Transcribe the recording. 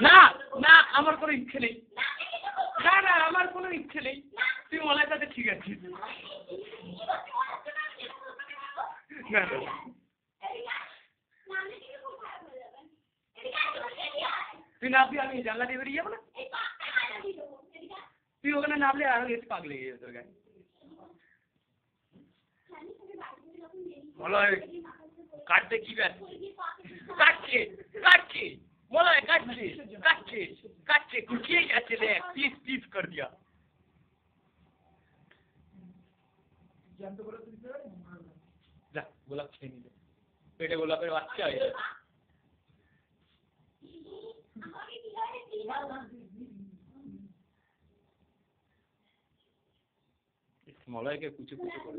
না না আমার কোনো ইচ্ছে নেই, না না আমার কোনো ইচ্ছে নেই, তুই মলাই তাতে ঠিক আছিস। না তুই নামবি, আমি জানলা দিয়ে বেরিয়ে যাবো না, তুই ওখানে নামলে আরো বেশি পাক লেগে যাবে তোর গায়ে। বলো কাটতে কি ব্যাস, কাটছে কাটছে বলো কাটছে কাটছে কাটছে কুচিয়ে যাচ্ছে রে, পিস পিস কর দিয়া। যা গোলাপ খেয়ে নিলে, পেটে গোলাপের বাচ্চা হয়ে যাবে। মলয়কে কুচু কুচু করে